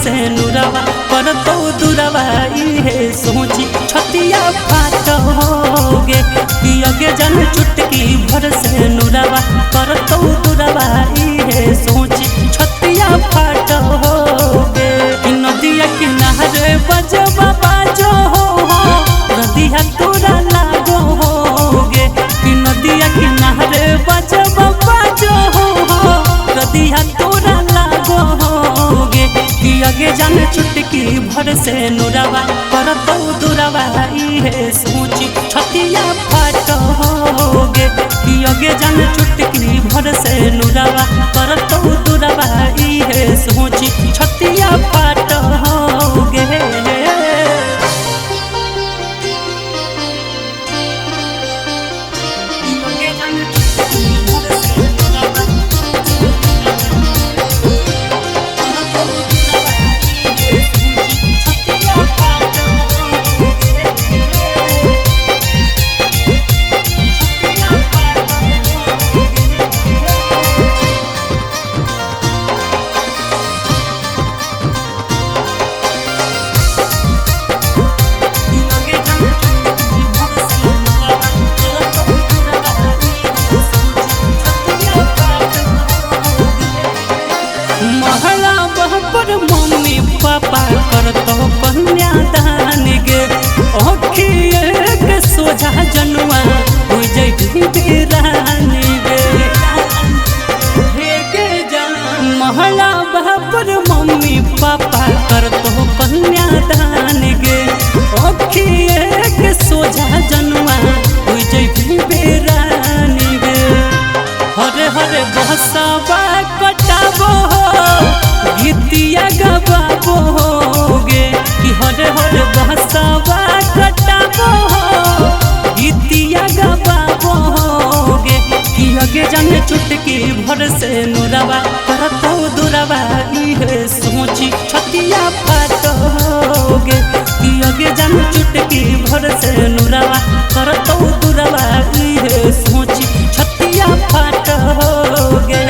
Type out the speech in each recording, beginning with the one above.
से नुरवा पर तो दुरवा इहे सोची छतिया फाटोगे कि अगे जन चुटकी भर से नुरवा पर तो दुरवा इहे सोची छतिया फाटोगे कि नदिया किनारे बजवा बाजो हो नदिया तोरा लागो होगे कि नदिया किनारे बजवा बाजो हो नदिया तोरा लागो होगे कि अगे जन चुटकी भर से नुरवा पर तो दुरवा इहे सोची छतिया फाटोगे कि अगे जन चुटकी भर से नुरवा पर तो दुरवा इहे सोची छतिया फाटोगे। मम्मी पापा कर तो कन्यादान गे अखिए के सोझा जनुआ हो जैठी बेरानी गे महला बहापर मम्मी पापा कर तो कन्यादान गे अखिए के सोझा जनुआ हो जैठी बेरानी गे हरे हरे बहसाबा कटाबो गीतिया गवाबोगे कि हरे हरे बहसाबा कटाबो गीतिया गवाबोगे कि अगे जाने चुटकी भर से नुरवा पर तो दुरवा इहे सोची छतिया फाटोगे कि अगे जाने चुटकी भर से नुरवा पर तो दुरवा इहे सोची छतिया फाटोगे।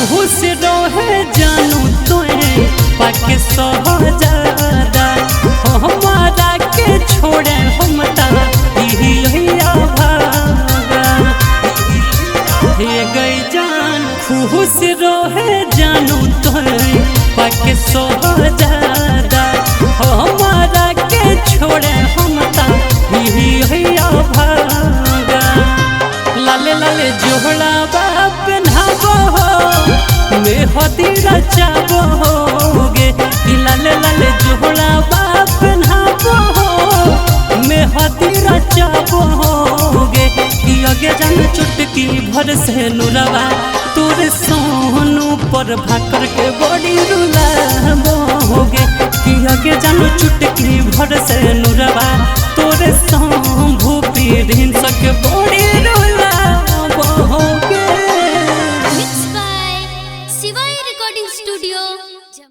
खुश रहे जानू तोरे पाके सहजादा हमारा के छोड़े हम यही भागा हे गई जान खुश रहे जानू तोरे पाके सहजादा हमारा के छोड़े हम यही भागा लाले लाले जोहड़ा बाप नागो में हदीरा चाबोगे कि लाले लाले जोहड़ा बाप नागो में हदीरा चाबोगे कि अगे जान चुटकी भर से नुरवा तोरे सोनू पर भाकर के बड़ी रुलाबोगे कि अगे जान चुटकी भर से नुरवा तोरे शंभू पीढ़ी सके बड़ी